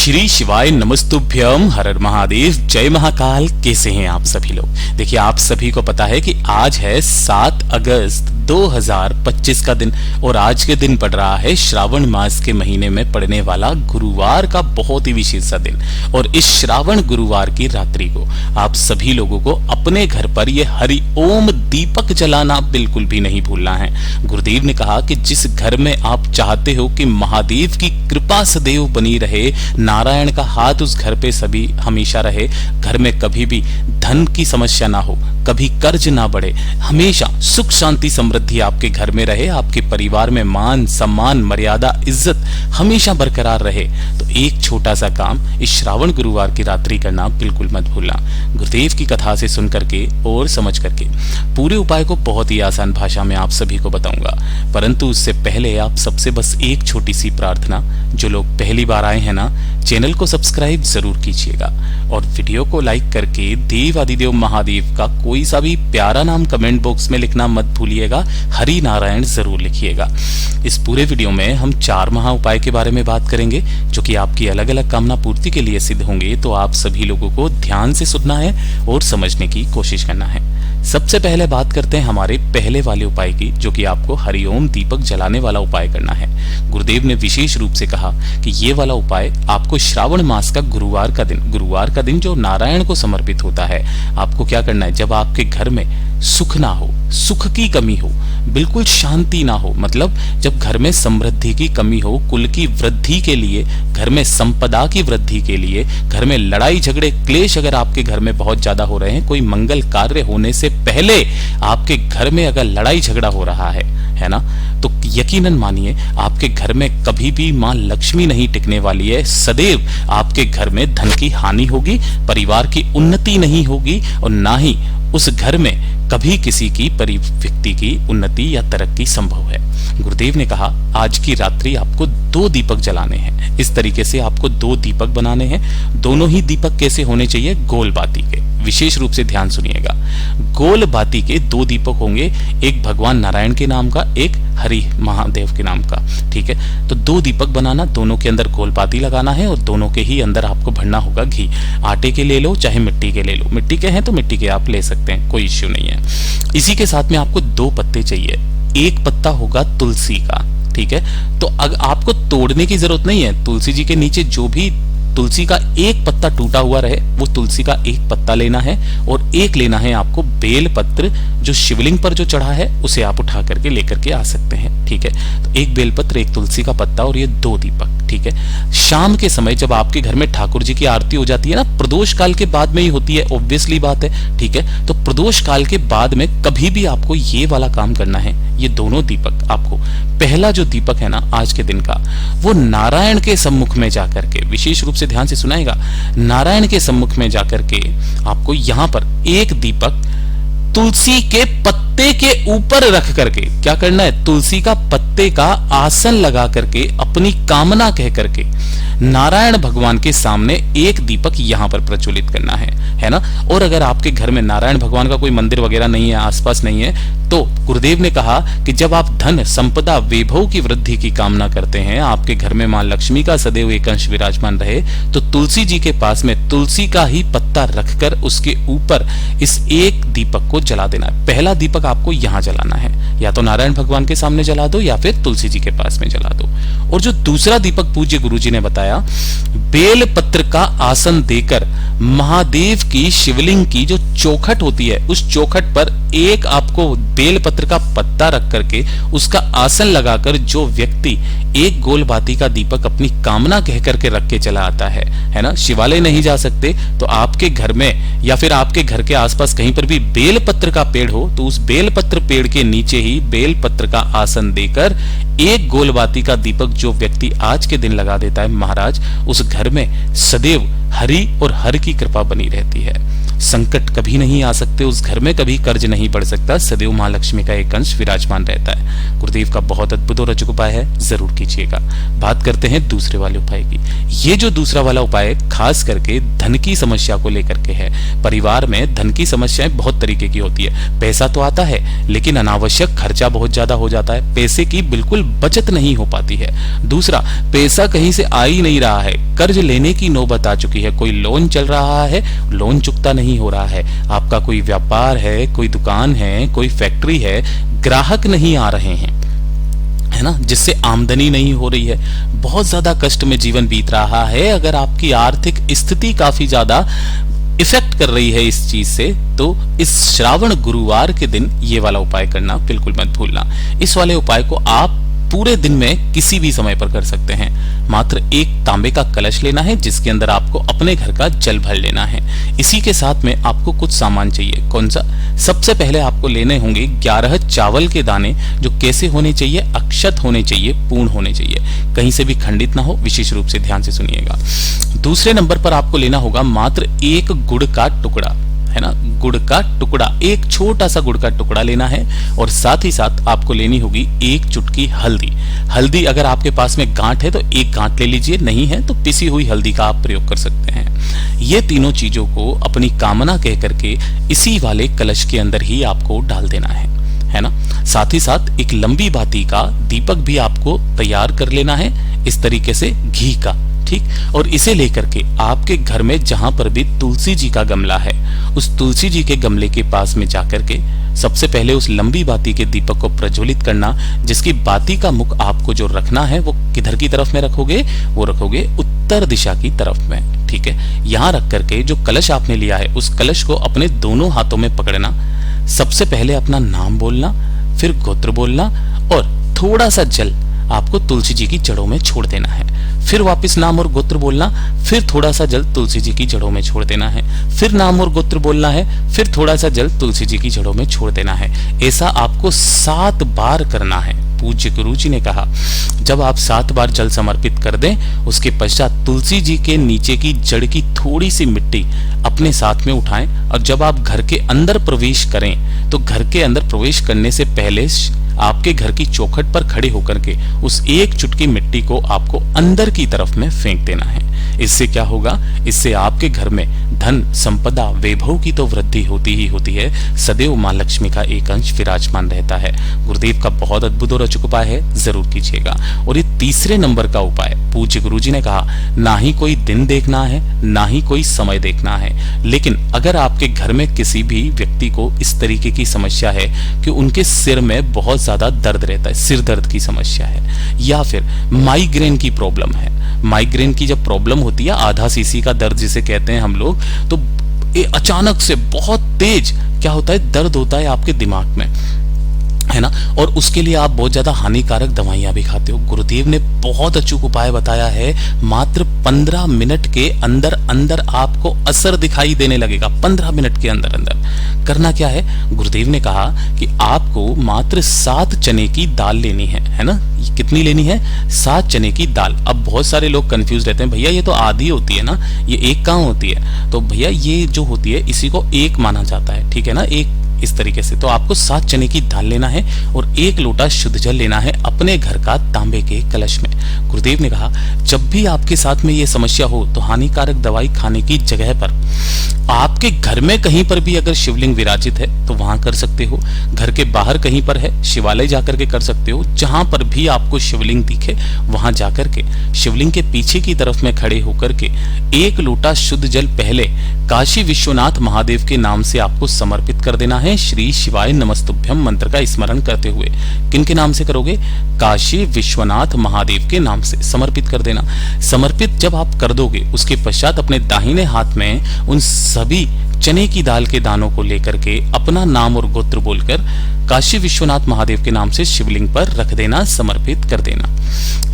श्री शिवाय नमस्तुभ्यम, हर हर महादेव, जय महाकाल। कैसे हैं आप सभी लोग? देखिए, आप सभी को पता है कि आज है 7 अगस्त 2025 का दिन और आज के दिन पड़ रहा है श्रावण मास के महीने में पड़ने वाला गुरुवार का बहुत ही विशेष सा दिन। और इस श्रावण गुरुवार की रात्रि को आप सभी लोगों को अपने घर पर ये हरि ओम दीपक जलाना बिल्कुल भी नहीं भूलना है। गुरुदेव ने कहा कि जिस घर में आप चाहते हो कि महादेव की कृपा सदैव बनी रहे, नारायण का हाथ उस घर पे सभी हमेशा रहे, घर में कभी भी धन की समस्या ना हो, कभी कर्ज ना बढ़े, हमेशा सुख शांति समृद्धि आपके घर में रहे, आपके परिवार में मान सम्मान मर्यादा इज्जत हमेशा बरकरार रहे, तो एक छोटा सा काम इस श्रावण गुरुवार की रात्रि करना बिल्कुल मत भूलना। गुरुदेव की कथा से सुन करके और समझ करके पूरे उपाय को बहुत ही आसान भाषा में आप सभी को बताऊंगा, परंतु उससे पहले आप सबसे बस एक छोटी सी प्रार्थना, जो लोग पहली बार आए हैं ना, चैनल को सब्सक्राइब जरूर कीजिएगा और वीडियो को लाइक करके देव आदिदेव महादेव का कोई सा भी प्यारा नाम कमेंट बॉक्स में लिखना मत भूलिएगा, हरि नारायण जरूर लिखिएगा। इस पूरे वीडियो में हम 4 महा उपाय के बारे में बात करेंगे, जो कि आपकी अलग अलग कामना पूर्ति के लिए सिद्ध होंगे। तो आप सभी लोगों को ध्यान से सुनना है और समझने की कोशिश करना है। सबसे पहले बात करते हैं हमारे पहले वाले उपाय की, जो कि आपको हरिओम दीपक जलाने वाला उपाय करना है। गुरुदेव ने विशेष रूप से कहा कि ये वाला उपाय आपको श्रावण मास का गुरुवार का दिन जो नारायण को समर्पित होता है, आपको क्या करना है, जब आपके घर में सुख ना हो, सुख की कमी हो, बिल्कुल शांति ना हो, मतलब जब घर में समृद्धि की कमी हो, कुल की वृद्धि के लिए, घर में संपदा की वृद्धि के लिए, घर में लड़ाई झगड़े क्लेश अगर आपके घर में बहुत ज्यादा हो रहे हैं, कोई मंगल कार्य होने से पहले आपके घर में अगर लड़ाई झगड़ा हो रहा है ना, तो यकीनन मानिए आपके घर में कभी भी मां लक्ष्मी नहीं टिकने वाली है। सदैव आपके घर में धन की हानि होगी, परिवार की उन्नति नहीं होगी और ना ही उस घर में कभी किसी की व्यक्ति की उन्नति या तरक्की संभव है। गुरुदेव ने कहा आज की रात्रि आपको 2 दीपक जलाने हैं। इस तरीके से आपको 2 दीपक बनाने हैं। दोनों ही दीपक कैसे होने चाहिए? गोल बाती के। विशेष रूप से ध्यान सुनिएगा, गोल बाती के 2 दीपक होंगे, एक भगवान नारायण के नाम का, एक हरि महादेव के नाम का। ठीक है, तो 2 दीपक बनाना, दोनों के अंदर गोल बाती लगाना है और दोनों के ही अंदर आपको भरना होगा घी। आटे के ले लो चाहे मिट्टी के ले लो, मिट्टी के हैं तो मिट्टी के आप ले सकते हैं, कोई इश्यू नहीं है। इसी के साथ में आपको 2 पत्ते चाहिए। एक पत्ता होगा तुलसी का। ठीक है, तो आपको तोड़ने की जरूरत नहीं है। तुलसी जी के नीचे जो भी तुलसी का एक पत्ता टूटा हुआ रहे, वो तुलसी का एक पत्ता लेना है और एक लेना है आपको बेल पत्र, जो शिवलिंग पर जो चढ़ा है उसे आप उठा करके लेकर के आ सकते हैं। ठीक है, तो एक बेलपत्र, एक तुलसी का पत्ता और ये 2 दीपक। ठीक है, शाम के समय जब आपके घर में ठाकुर जी की आरती हो जाती है ना, प्रदोष काल के बाद में ही होती है, ऑब्वियसली बात है। ठीक है, तो प्रदोष काल के बाद में कभी भी आपको ये वाला काम करना है। ये दोनों दीपक आपको, पहला जो दीपक है ना आज के दिन का, वो नारायण के सम्मुख में जाकर के, विशेष रूप से ध्यान से सुनाएगा, नारायण के सम्मुख में जाकर के आपको यहां पर एक दीपक तुलसी के पत्ते के ऊपर रख करके क्या करना है, तुलसी का पत्ते का आसन लगा करके अपनी कामना कह करके नारायण भगवान के सामने एक दीपक यहां पर प्रज्वलित करना है ना। और अगर आपके घर में नारायण भगवान का कोई मंदिर वगैरह नहीं है, आसपास नहीं है, तो गुरुदेव ने कहा कि जब आप धन संपदा वैभव की वृद्धि की कामना करते हैं, आपके घर में मां लक्ष्मी का सदैव एक अंश विराजमान रहे, तो तुलसी जी के पास में तुलसी का ही पत्ता रखकर उसके ऊपर इस एक दीपक को जला देना है। पहला दीपक आपको यहां जलाना है, या तो नारायण भगवान के सामने जला दो या फिर तुलसी जी के पास में जला दो। और जो दूसरा दीपक पूज्य गुरुजी ने बताया, बेल पत्र का आसन देकर महादेव की शिवलिंग की जो चौखट होती है, उस चौखट पर एक आपको बेल पत्र का पत्ता रख करके उसका आसन लगाकर जो व्यक्ति एक गोल बाती का दीपक अपनी कामना कह करके रख के चला आता है ना, शिवालय नहीं जा सकते तो आपके घर में या फिर आपके घर के आसपास कहीं पर भी बेल पत्र का पेड़ हो, तो उस बेल पत्र पेड़ के नीचे ही बेल पत्र का आसन देकर एक गोल बाती का दीपक जो व्यक्ति आज के दिन लगा देता है महाराज, उस घर में सदैव हरि और हर की कृपा बनी रहती है। संकट कभी नहीं आ सकते, उस घर में कभी कर्ज नहीं बढ़ सकता, सदैव मां लक्ष्मी का एक अंश विराजमान रहता है। गुरुदेव का बहुत अद्भुत और अचूक उपाय है, जरूर कीजिएगा। बात करते हैं दूसरे वाले उपाय की। ये जो दूसरा वाला उपाय खास करके धन की समस्या को लेकर के है। परिवार में धन की समस्याएं बहुत तरीके की होती है। पैसा तो आता है लेकिन अनावश्यक खर्चा बहुत ज्यादा हो जाता है, पैसे की बिल्कुल बचत नहीं हो पाती है। दूसरा, पैसा कहीं से आ ही नहीं रहा है, कर्ज लेने की नौबत आ चुकी है, कोई लोन चल रहा है, लोन चुकता नहीं हो रहा है, आपका कोई व्यापार है, कोई दुकान है, कोई फैक्ट्री है, ग्राहक नहीं आ रहे हैं, है ना, जिससे आमदनी नहीं हो रही है, बहुत ज्यादा कष्ट में जीवन बीत रहा है। अगर आपकी आर्थिक स्थिति काफी ज्यादा इफेक्ट कर रही है इस चीज से, तो इस श्रावण गुरुवार के दिन ये वाला उपाय करना बिल्कुल मत भूलना। इस वाले उपाय को आप पूरे दिन में किसी भी समय पर कर सकते हैं। मात्र एक तांबे का कलश लेना है जिसके अंदर आपको अपने घर का जल भर लेना है। इसी के साथ में आपको कुछ सामान चाहिए। कौन सा? सबसे पहले आपको लेने होंगे 11 चावल के दाने, जो कैसे होने चाहिए? अक्षत होने चाहिए, पूर्ण होने चाहिए, कहीं से भी खंडित ना हो, विशेष रूप से ध्यान से सुनिएगा। दूसरे नंबर पर आपको लेना होगा मात्र एक गुड़ का टुकड़ा, है ना, गुड़ का टुकड़ा, एक छोटा सा गुड़ का टुकड़ा लेना है। और साथ ही साथ आपको लेनी होगी एक चुटकी हल्दी। हल्दी अगर आपके पास में गांठ है तो एक गांठ ले लीजिए, नहीं है तो पिसी हुई हल्दी का आप प्रयोग कर सकते हैं। ये तीनों चीजों को अपनी कामना कह करके इसी वाले कलश के अंदर ही आपको डाल देना है ना। साथ ही साथ एक लंबी बाती का दीपक भी आपको तैयार कर लेना है, इस तरीके से घी का, ठीक। और इसे लेकर के आपके घर में जहां पर भी तुलसी जी का गमला है, उस तुलसी जी के गमले के पास में जाकर के सबसे पहले उस लंबी बाती के दीपक को प्रज्वलित करना, जिसकी बाती का मुख आपको जो रखना है वो किधर की तरफ में रखोगे? वो रखोगे उत्तर दिशा की तरफ में, ठीक है। यहां रख करके जो कलश आपने लिया है उस कलश को अपने दोनों हाथों में पकड़ना। सबसे पहले अपना नाम बोलना, फिर गोत्र बोलना और थोड़ा सा जल आपको तुलसी जी की जड़ों में छोड़ देना है। फिर वापस नाम और गोत्र बोलना, फिर थोड़ा सा जल तुलसी जी की जड़ों में छोड़ देना है, फिर नाम और गोत्र बोलना है, फिर थोड़ा सा जल तुलसी जी की जड़ों में छोड़ देना है। ऐसा आपको 7 बार करना है। पूज्य गुरु जी ने कहा, जब आप 7 बार जल समर्पित कर दें, उसके पश्चात तुलसी जी के नीचे की जड़ की थोड़ी सी मिट्टी अपने साथ में उठाएं। और जब आप घर के अंदर प्रवेश करें तो घर के अंदर प्रवेश करने से पहले आपके घर की चौखट पर खड़े होकर के उस एक चुटकी मिट्टी को आपको अंदर की तरफ में फेंक देना है। इससे क्या होगा? इससे आपके घर में धन, संपदा, वैभव की तो वृद्धि होती ही होती है, सदैव मां लक्ष्मी का एक अंश विराजमान रहता है। गुरुदेव का बहुत अद्भुत और अचूक उपाय है, जरूर कीजिएगा। और ये तीसरे नंबर का उपाय, पूज्य गुरु जी ने कहा, ना ही कोई दिन देखना है, ना ही कोई समय देखना है, लेकिन अगर आपके घर में किसी भी व्यक्ति को इस तरीके की समस्या है कि उनके सिर में बहुत ज्यादा दर्द रहता है, सिर दर्द की समस्या है, या फिर माइग्रेन की प्रॉब्लम है। माइग्रेन की जब प्रॉब्लम होती है, आधा सीसी का दर्द जिसे कहते हैं हम लोग, तो अचानक से बहुत तेज क्या होता है? दर्द होता है आपके दिमाग में, है ना। और उसके लिए आप बहुत ज्यादा हानिकारक दवाइयां भी खाते हो। गुरुदेव ने बहुत अचूक उपाय बताया है, मात्र 15 मिनट के अंदर अंदर आपको असर दिखाई देने लगेगा। 15 मिनट के अंदर अंदर करना क्या है? गुरुदेव ने कहा कि आपको मात्र 7 चने की दाल लेनी है ना। कितनी लेनी है? 7 चने की दाल। अब बहुत सारे लोग कंफ्यूज रहते हैं, भैया ये तो आधी होती है ना, ये एक कहाँ होती है? तो भैया ये जो होती है इसी को एक माना जाता है, ठीक है ना, एक इस तरीके से। तो आपको 7 चने की दाल लेना है और 1 लोटा शुद्ध जल लेना है अपने घर का तांबे के कलश में। गुरुदेव ने कहा, जब भी आपके साथ में ये समस्या हो तो हानिकारक दवाई खाने की जगह पर आपके घर में कहीं पर भी अगर शिवलिंग विराजित है तो वहां कर सकते हो, घर के बाहर कहीं पर है शिवालय जाकर के कर सकते हो। जहां पर भी आपको शिवलिंग दिखे वहां जाकर के शिवलिंग के पीछे की तरफ में खड़े होकर के 1 लोटा शुद्ध जल पहले काशी विश्वनाथ महादेव के नाम से आपको समर्पित कर देना है। श्री शिवाय नमस्तुभ्यम मंत्र का स्मरण करते हुए। किनके नाम से करोगे? काशी विश्वनाथ महादेव के नाम से समर्पित कर देना। समर्पित जब आप कर दोगे उसके पश्चात अपने दाहिने हाथ में उन सभी चने की दाल के दानों को लेकर के अपना नाम और गोत्र बोलकर काशी विश्वनाथ महादेव के नाम से शिवलिंग पर रख देना, समर्पित कर देना।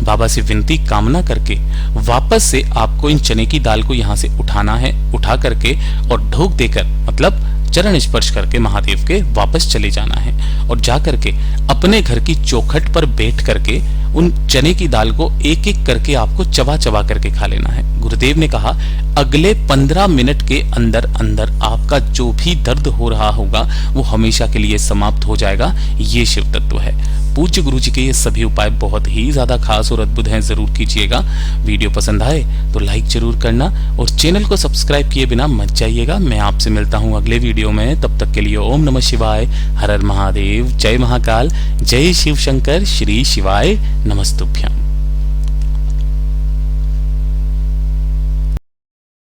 बाबा से विनती कामना करके वापस से आपको इन चने की दाल को यहाँ से उठाना है, उठा करके और ढोक देकर, मतलब चरण स्पर्श करके महादेव के वापस चले जाना है। और जा करके अपने घर की चौखट पर बैठ करके उन चने की दाल को एक एक करके आपको चबा चबा करके खा लेना है। गुरुदेव ने कहा अगले 15 मिनट के अंदर अंदर आपका जो भी दर्द हो रहा होगा वो हमेशा के लिए समाप्त हो जाएगा। ये शिव तत्व है। पूज्य गुरु जी के ये सभी उपाय बहुत ही ज्यादा खास और अद्भुत हैं, जरूर कीजिएगा। वीडियो पसंद आए तो लाइक जरूर करना और चैनल को सब्सक्राइब किए बिना मत जाइएगा। मैं आपसे मिलता हूं अगले वीडियो में, तब तक के लिए ओम नमः शिवाय, हर हर महादेव, जय महाकाल, जय शिव शंकर, श्री शिवाय नमस्तुभ्यम।